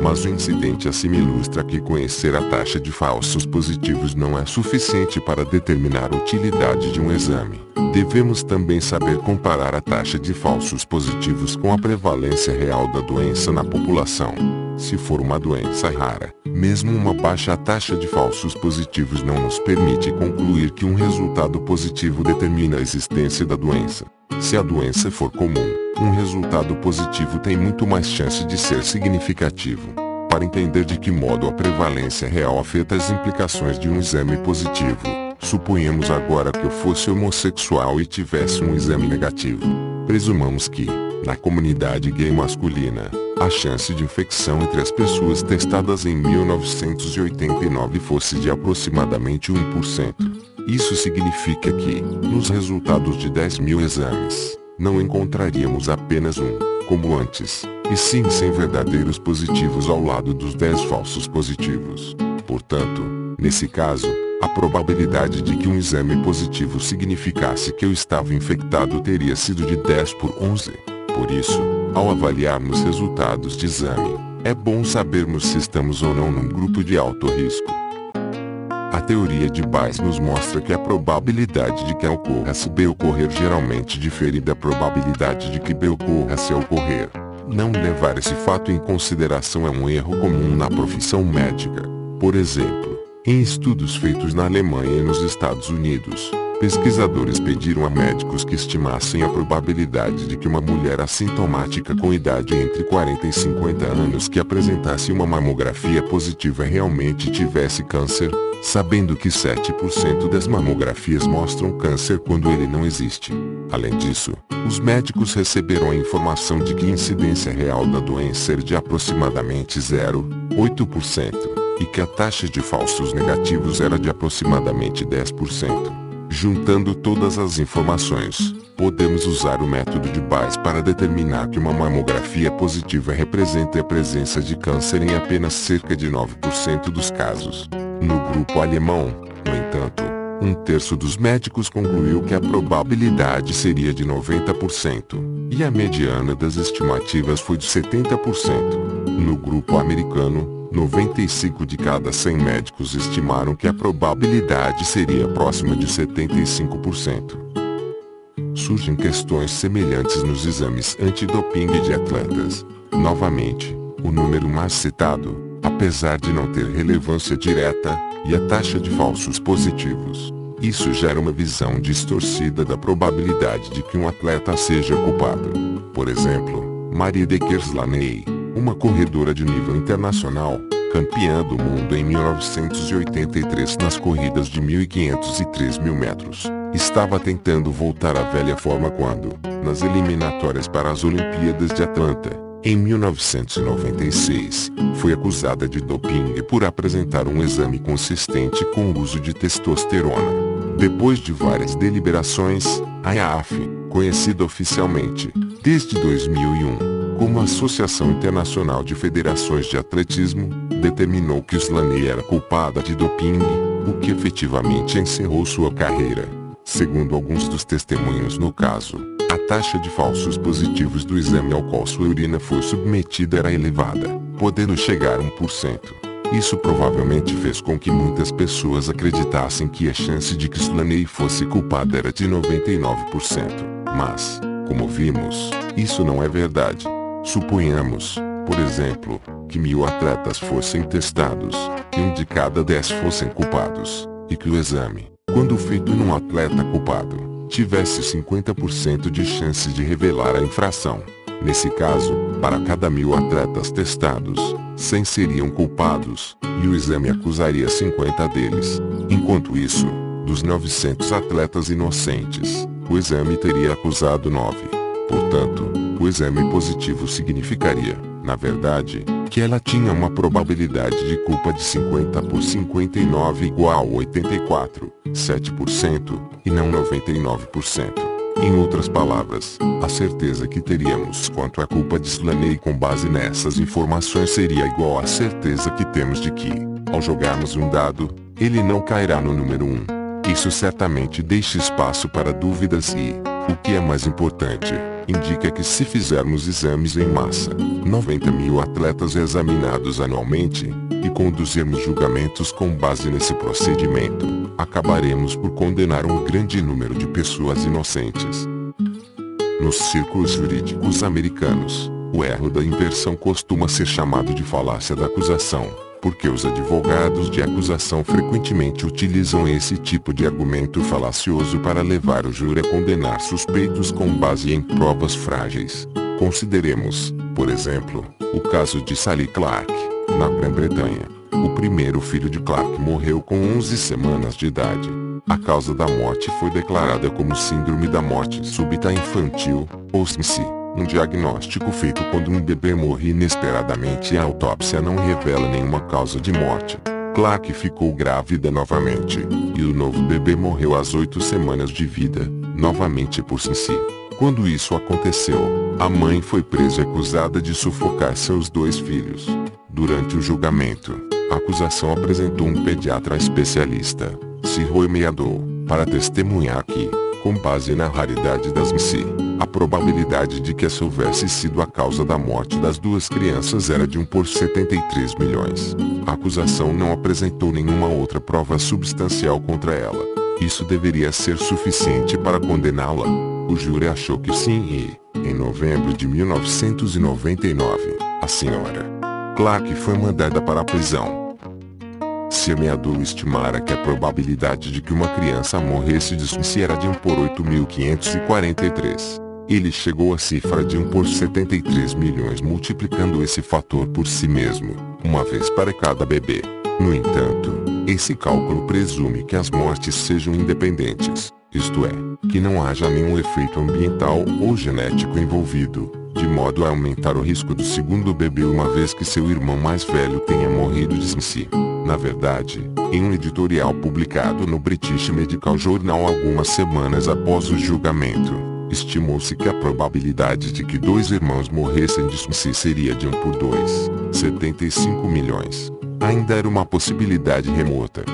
Mas o incidente assim me ilustra que conhecer a taxa de falsos positivos não é suficiente para determinar a utilidade de um exame. Devemos também saber comparar a taxa de falsos positivos com a prevalência real da doença na população. Se for uma doença rara, mesmo uma baixa taxa de falsos positivos não nos permite concluir que um resultado positivo determina a existência da doença. Se a doença for comum, um resultado positivo tem muito mais chance de ser significativo. Para entender de que modo a prevalência real afeta as implicações de um exame positivo, Suponhamos agora que eu fosse homossexual e tivesse um exame negativo. Presumamos que, na comunidade gay masculina, a chance de infecção entre as pessoas testadas em 1989 fosse de aproximadamente 1%. Isso significa que, nos resultados de 10.000 exames, não encontraríamos apenas um, como antes, e sim 100 verdadeiros positivos ao lado dos 10 falsos positivos. Portanto, nesse caso, a probabilidade de que um exame positivo significasse que eu estava infectado teria sido de 10 por 11. Por isso, ao avaliarmos resultados de exame, é bom sabermos se estamos ou não num grupo de alto risco. A teoria de Bayes nos mostra que a probabilidade de que A ocorra se B ocorrer geralmente difere da probabilidade de que B ocorra se A ocorrer. Não levar esse fato em consideração é um erro comum na profissão médica. Por exemplo, em estudos feitos na Alemanha e nos Estados Unidos, pesquisadores pediram a médicos que estimassem a probabilidade de que uma mulher assintomática com idade entre 40 e 50 anos que apresentasse uma mamografia positiva realmente tivesse câncer, sabendo que 7% das mamografias mostram câncer quando ele não existe. Além disso, os médicos receberam a informação de que a incidência real da doença era de aproximadamente 0,8% e que a taxa de falsos negativos era de aproximadamente 10%. Juntando todas as informações, podemos usar o método de Bayes para determinar que uma mamografia positiva representa a presença de câncer em apenas cerca de 9% dos casos. No grupo alemão, no entanto, 1/3 dos médicos concluiu que a probabilidade seria de 90%, e a mediana das estimativas foi de 70%. No grupo americano, 95 de cada 100 médicos estimaram que a probabilidade seria próxima de 75%. Surgem questões semelhantes nos exames antidoping de atletas. Novamente, o número mais citado, apesar de não ter relevância direta, e a taxa de falsos positivos. Isso gera uma visão distorcida da probabilidade de que um atleta seja culpado. Por exemplo, Marieke Slaney, uma corredora de nível internacional, campeã do mundo em 1983 nas corridas de 1.500 e 3.000 metros, estava tentando voltar à velha forma quando, nas eliminatórias para as Olimpíadas de Atlanta, em 1996, foi acusada de doping por apresentar um exame consistente com o uso de testosterona. Depois de várias deliberações, a IAAF, conhecida oficialmente, desde 2001, como a Associação Internacional de Federações de Atletismo, determinou que Slaney era culpada de doping, o que efetivamente encerrou sua carreira. Segundo alguns dos testemunhos no caso, a taxa de falsos positivos do exame ao qual sua urina foi submetida era elevada, podendo chegar a 1%. Isso provavelmente fez com que muitas pessoas acreditassem que a chance de que Slaney fosse culpada era de 99%. Mas, como vimos, isso não é verdade. Suponhamos, por exemplo, que 1.000 atletas fossem testados, e 1 de cada 10 fossem culpados, e que o exame, quando feito num atleta culpado, tivesse 50% de chance de revelar a infração. Nesse caso, para cada 1.000 atletas testados, 100 seriam culpados, e o exame acusaria 50 deles. Enquanto isso, dos 900 atletas inocentes, o exame teria acusado 9. Portanto, o exame positivo significaria, na verdade, que ela tinha uma probabilidade de culpa de 50 por 59 igual a 84,7%, e não 99%. Em outras palavras, a certeza que teríamos quanto à culpa de Slaney com base nessas informações seria igual à certeza que temos de que, ao jogarmos um dado, ele não cairá no número 1. Isso certamente deixa espaço para dúvidas e, o que é mais importante, indica que se fizermos exames em massa, 90.000 atletas examinados anualmente, e conduzirmos julgamentos com base nesse procedimento, acabaremos por condenar um grande número de pessoas inocentes. Nos círculos jurídicos americanos, o erro da inversão costuma ser chamado de falácia da acusação, porque os advogados de acusação frequentemente utilizam esse tipo de argumento falacioso para levar o júri a condenar suspeitos com base em provas frágeis. Consideremos, por exemplo, o caso de Sally Clark, na Grã-Bretanha. O primeiro filho de Clark morreu com 11 semanas de idade. A causa da morte foi declarada como Síndrome da Morte Súbita Infantil, ou SMSI, um diagnóstico feito quando um bebê morre inesperadamente e a autópsia não revela nenhuma causa de morte. Clark ficou grávida novamente, e o novo bebê morreu às 8 semanas de vida, novamente por SMSI. Quando isso aconteceu, a mãe foi presa e acusada de sufocar seus 2 filhos. Durante o julgamento, a acusação apresentou um pediatra especialista, Roy Meadow, para testemunhar que, com base na raridade das SMSI, a probabilidade de que essa houvesse sido a causa da morte das 2 crianças era de 1 por 73 milhões. A acusação não apresentou nenhuma outra prova substancial contra ela. Isso deveria ser suficiente para condená-la. O júri achou que sim e, em novembro de 1999, a senhora Clark foi mandada para a prisão. Se Meadow estimara que a probabilidade de que uma criança morresse de SMSI era de 1 por 8.543, ele chegou à cifra de 1 por 73 milhões multiplicando esse fator por si mesmo, uma vez para cada bebê. No entanto, esse cálculo presume que as mortes sejam independentes, isto é, que não haja nenhum efeito ambiental ou genético envolvido, de modo a aumentar o risco do segundo bebê uma vez que seu irmão mais velho tenha morrido de SMSI. Na verdade, em um editorial publicado no British Medical Journal algumas semanas após o julgamento, estimou-se que a probabilidade de que 2 irmãos morressem de SMSI seria de 1 por 2, 75 milhões. Ainda era uma possibilidade remota.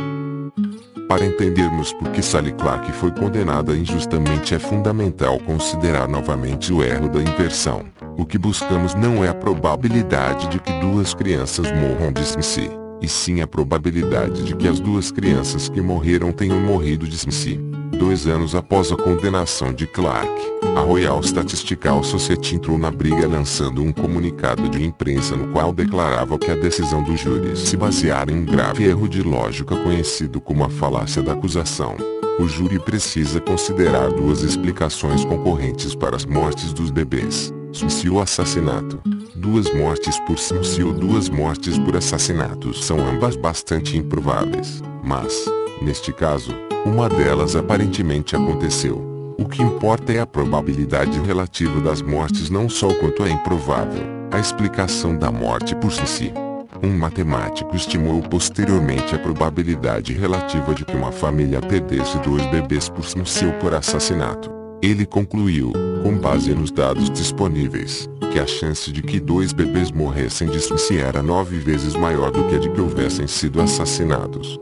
Para entendermos por que Sally Clark foi condenada injustamente é fundamental considerar novamente o erro da inversão. O que buscamos não é a probabilidade de que 2 crianças morram de SMSI, e sim a probabilidade de que as 2 crianças que morreram tenham morrido de SMSI. 2 anos após a condenação de Clark, a Royal Statistical Society entrou na briga lançando um comunicado de imprensa no qual declarava que a decisão do júri se baseara em um grave erro de lógica conhecido como a falácia da acusação. O júri precisa considerar 2 explicações concorrentes para as mortes dos bebês: SMSI ou assassinato. 2 mortes por SMSI ou 2 mortes por assassinato são ambas bastante improváveis, mas, neste caso, uma delas aparentemente aconteceu. O que importa é a probabilidade relativa das mortes, não só o quanto é improvável a explicação da morte por SMSI. Um matemático estimou posteriormente a probabilidade relativa de que uma família perdesse 2 bebês por SMSI ou por assassinato. Ele concluiu, com base nos dados disponíveis, que a chance de que 2 bebês morressem de SMSI era 9 vezes maior do que a de que houvessem sido assassinados.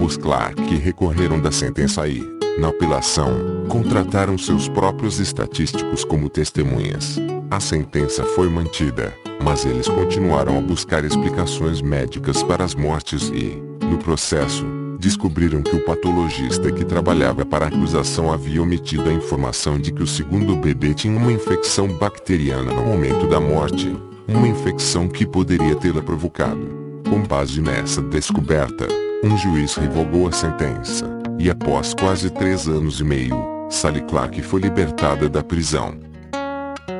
Os Clark recorreram da sentença e, na apelação, contrataram seus próprios estatísticos como testemunhas. A sentença foi mantida, mas eles continuaram a buscar explicações médicas para as mortes e, no processo, descobriram que o patologista que trabalhava para a acusação havia omitido a informação de que o segundo bebê tinha uma infecção bacteriana no momento da morte, uma infecção que poderia tê-la provocado. Com base nessa descoberta, um juiz revogou a sentença, e após quase 3 anos e meio, Sally Clark foi libertada da prisão.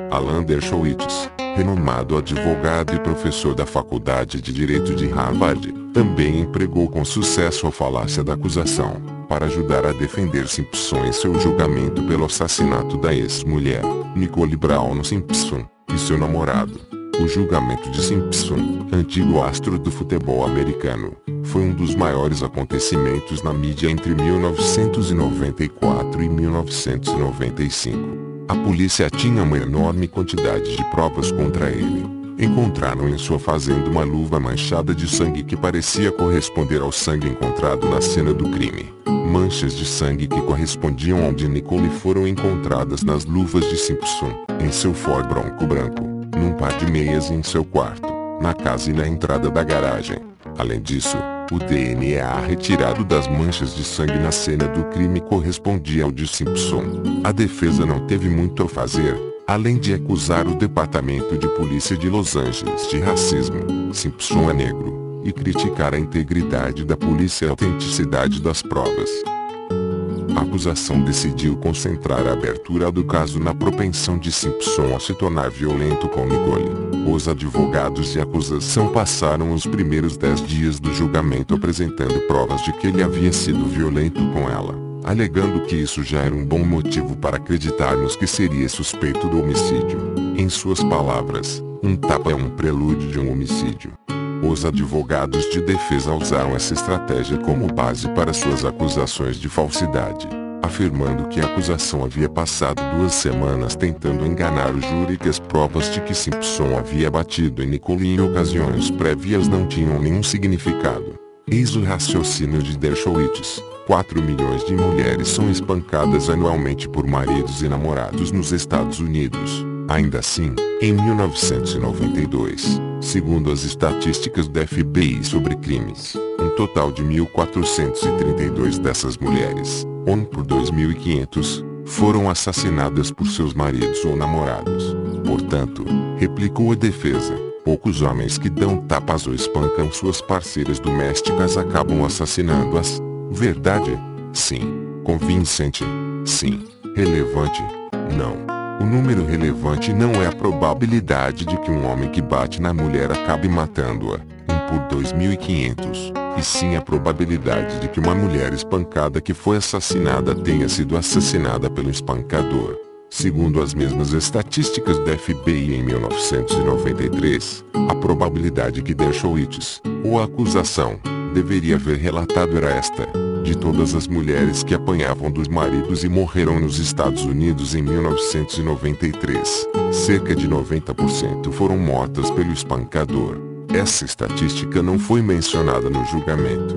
Alan Dershowitz, renomado advogado e professor da Faculdade de Direito de Harvard, também empregou com sucesso a falácia da acusação, para ajudar a defender Simpson em seu julgamento pelo assassinato da ex-mulher, Nicole Brown Simpson, e seu namorado. O julgamento de Simpson, antigo astro do futebol americano, foi um dos maiores acontecimentos na mídia entre 1994 e 1995. A polícia tinha uma enorme quantidade de provas contra ele. Encontraram em sua fazenda uma luva manchada de sangue que parecia corresponder ao sangue encontrado na cena do crime. Manchas de sangue que correspondiam ao de Nicole foram encontradas nas luvas de Simpson, em seu Ford Bronco branco, num par de meias e em seu quarto, na casa e na entrada da garagem. Além disso, o DNA retirado das manchas de sangue na cena do crime correspondia ao de Simpson. A defesa não teve muito a fazer, além de acusar o Departamento de Polícia de Los Angeles de racismo. Simpson é negro, e criticar a integridade da polícia e a autenticidade das provas. A acusação decidiu concentrar a abertura do caso na propensão de Simpson a se tornar violento com Nicole. Os advogados de acusação passaram os primeiros 10 dias do julgamento apresentando provas de que ele havia sido violento com ela, alegando que isso já era um bom motivo para acreditarmos que seria suspeito do homicídio. Em suas palavras, um tapa é um prelúdio de um homicídio. Os advogados de defesa usaram essa estratégia como base para suas acusações de falsidade, afirmando que a acusação havia passado 2 semanas tentando enganar o júri e que as provas de que Simpson havia batido em Nicole em ocasiões prévias não tinham nenhum significado. Eis o raciocínio de Dershowitz. 4 milhões de mulheres são espancadas anualmente por maridos e namorados nos Estados Unidos. Ainda assim, em 1992, segundo as estatísticas da FBI sobre crimes, um total de 1.432 dessas mulheres, 1 por 2.500, foram assassinadas por seus maridos ou namorados. Portanto, replicou a defesa, poucos homens que dão tapas ou espancam suas parceiras domésticas acabam assassinando-as. Verdade? Sim. Convincente? Sim. Relevante? Não. O número relevante não é a probabilidade de que um homem que bate na mulher acabe matando-a, 1 por 2.500, e sim a probabilidade de que uma mulher espancada que foi assassinada tenha sido assassinada pelo espancador. Segundo as mesmas estatísticas da FBI em 1993, a probabilidade que Dershowitz, ou a acusação, deveria haver relatado era esta: de todas as mulheres que apanhavam dos maridos e morreram nos Estados Unidos em 1993, cerca de 90% foram mortas pelo espancador. Essa estatística não foi mencionada no julgamento.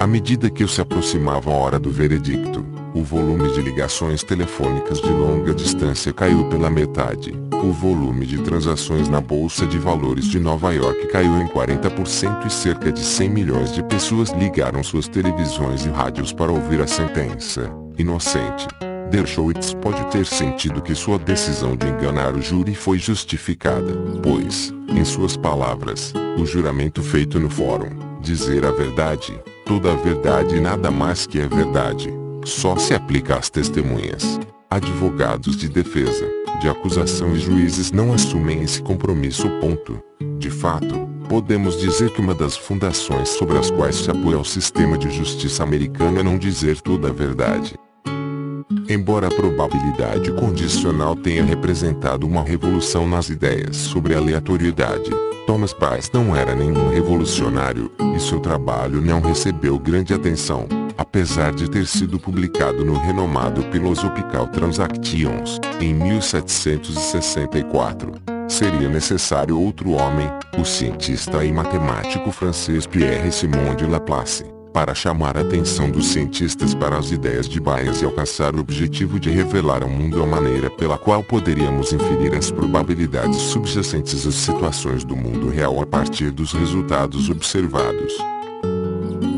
À medida que se aproximava a hora do veredicto, o volume de ligações telefônicas de longa distância caiu pela metade. O volume de transações na Bolsa de Valores de Nova York caiu em 40% e cerca de 100 milhões de pessoas ligaram suas televisões e rádios para ouvir a sentença. Inocente. Dershowitz pode ter sentido que sua decisão de enganar o júri foi justificada, pois, em suas palavras, o juramento feito no fórum, dizer a verdade, toda a verdade e nada mais que a verdade, só se aplica às testemunhas. Advogados de defesa, de acusação e juízes não assumem esse compromisso. De fato, podemos dizer que uma das fundações sobre as quais se apoia o sistema de justiça americano é não dizer toda a verdade. Embora a probabilidade condicional tenha representado uma revolução nas ideias sobre aleatoriedade, Thomas Price não era nenhum revolucionário, e seu trabalho não recebeu grande atenção, apesar de ter sido publicado no renomado Philosophical Transactions, em 1764. Seria necessário outro homem, o cientista e matemático francês Pierre-Simon de Laplace, para chamar a atenção dos cientistas para as ideias de Bayes e alcançar o objetivo de revelar ao mundo a maneira pela qual poderíamos inferir as probabilidades subjacentes às situações do mundo real a partir dos resultados observados.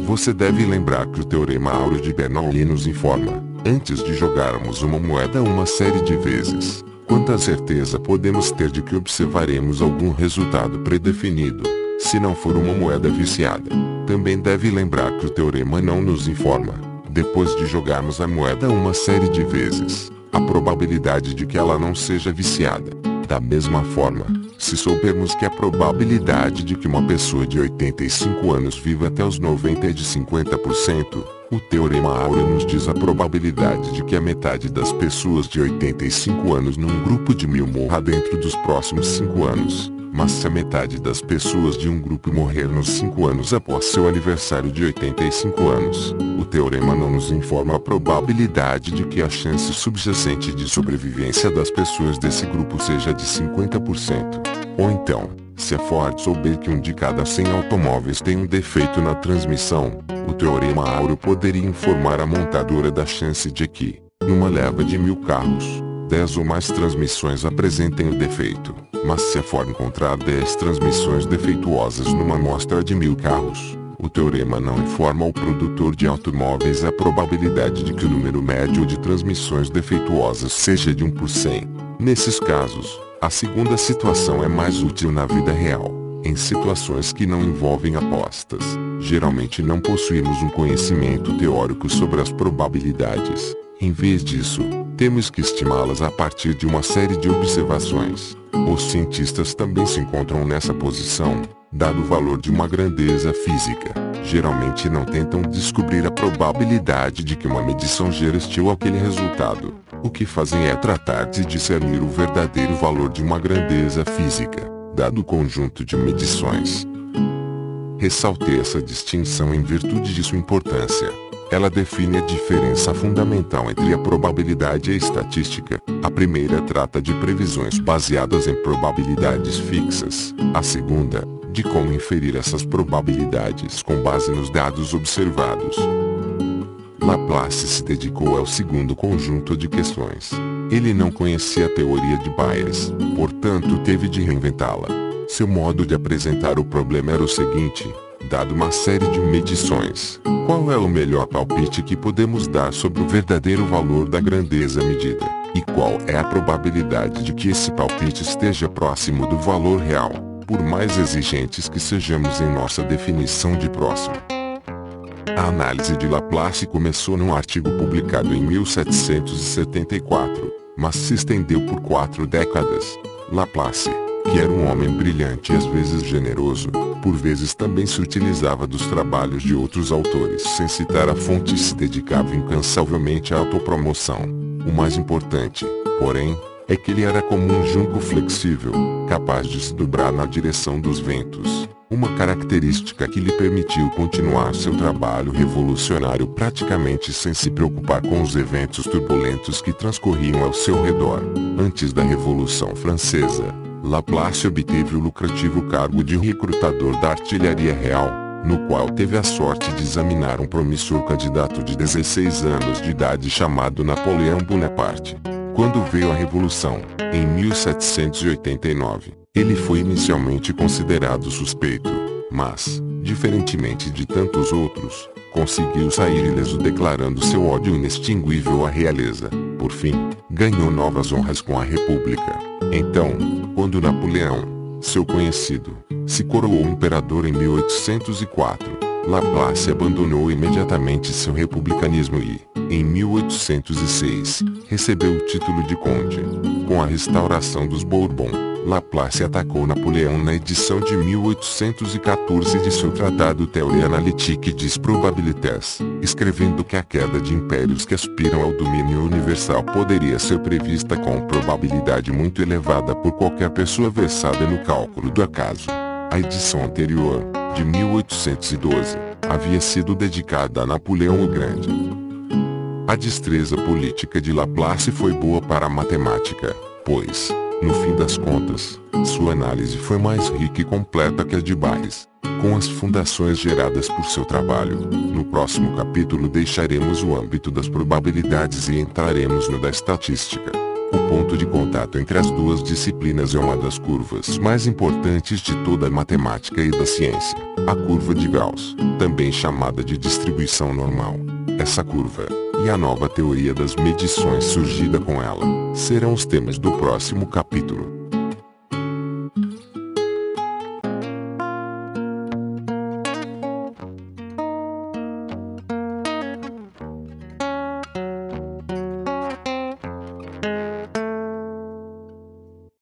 Você deve lembrar que o Teorema Áureo de Bernoulli nos informa, antes de jogarmos uma moeda uma série de vezes, quanta certeza podemos ter de que observaremos algum resultado predefinido, se não for uma moeda viciada. Também deve lembrar que o teorema não nos informa, depois de jogarmos a moeda uma série de vezes, a probabilidade de que ela não seja viciada. Da mesma forma, se soubermos que a probabilidade de que uma pessoa de 85 anos viva até os 90 é de 50%, o Teorema Áureo nos diz a probabilidade de que a metade das pessoas de 85 anos num grupo de 1000 morra dentro dos próximos 5 anos. Mas se a metade das pessoas de um grupo morrer nos 5 anos após seu aniversário de 85 anos, o teorema não nos informa a probabilidade de que a chance subjacente de sobrevivência das pessoas desse grupo seja de 50%. Ou então, se a Ford souber que um de cada 100 automóveis tem um defeito na transmissão, o Teorema Áureo poderia informar a montadora da chance de que, numa leva de 1000 carros, 10 ou mais transmissões apresentem o defeito. Mas se a Ford encontrar 10 transmissões defeituosas numa amostra de 1000 carros, o teorema não informa ao produtor de automóveis a probabilidade de que o número médio de transmissões defeituosas seja de 1 por 100. Nesses casos, a segunda situação é mais útil na vida real. em situações que não envolvem apostas, geralmente não possuímos um conhecimento teórico sobre as probabilidades. Em vez disso, temos que estimá-las a partir de uma série de observações. Os cientistas também se encontram nessa posição, dado o valor de uma grandeza física. Geralmente não tentam descobrir a probabilidade de que uma medição gere aquele resultado. O que fazem é tratar de discernir o verdadeiro valor de uma grandeza física, dado o conjunto de medições. Ressaltei essa distinção em virtude de sua importância. Ela define a diferença fundamental entre a probabilidade e a estatística. A primeira trata de previsões baseadas em probabilidades fixas. A segunda, de como inferir essas probabilidades com base nos dados observados. Laplace se dedicou ao segundo conjunto de questões. Ele não conhecia a teoria de Bayes, portanto teve de reinventá-la. Seu modo de apresentar o problema era o seguinte: dado uma série de medições, qual é o melhor palpite que podemos dar sobre o verdadeiro valor da grandeza medida? E qual é a probabilidade de que esse palpite esteja próximo do valor real, por mais exigentes que sejamos em nossa definição de próximo? A análise de Laplace começou num artigo publicado em 1774, mas se estendeu por 4 décadas. Laplace, que era um homem brilhante e às vezes generoso, por vezes também se utilizava dos trabalhos de outros autores sem citar a fonte e se dedicava incansavelmente à autopromoção. O mais importante, porém, é que ele era como um junco flexível, capaz de se dobrar na direção dos ventos, uma característica que lhe permitiu continuar seu trabalho revolucionário praticamente sem se preocupar com os eventos turbulentos que transcorriam ao seu redor. Antes da Revolução Francesa, Laplace obteve o lucrativo cargo de recrutador da Artilharia Real, no qual teve a sorte de examinar um promissor candidato de 16 anos de idade chamado Napoleão Bonaparte. Quando veio a Revolução, em 1789, ele foi inicialmente considerado suspeito, mas, diferentemente de tantos outros, conseguiu sair ileso declarando seu ódio inextinguível à realeza. Por fim, ganhou novas honras com a República. Então, quando Napoleão, seu conhecido, se coroou imperador em 1804, Laplace abandonou imediatamente seu republicanismo e, em 1806, recebeu o título de conde. Com a restauração dos Bourbon, Laplace atacou Napoleão na edição de 1814 de seu tratado Théorie analytique des probabilités, escrevendo que a queda de impérios que aspiram ao domínio universal poderia ser prevista com probabilidade muito elevada por qualquer pessoa versada no cálculo do acaso. A edição anterior, de 1812, havia sido dedicada a Napoleão o Grande. A destreza política de Laplace foi boa para a matemática, pois, no fim das contas, sua análise foi mais rica e completa que a de Bayes, com as fundações geradas por seu trabalho. No próximo capítulo deixaremos o âmbito das probabilidades e entraremos no da estatística. O ponto de contato entre as duas disciplinas é uma das curvas mais importantes de toda a matemática e da ciência, a curva de Gauss, também chamada de distribuição normal. Essa curva, e a nova teoria das medições surgida com ela, serão os temas do próximo capítulo.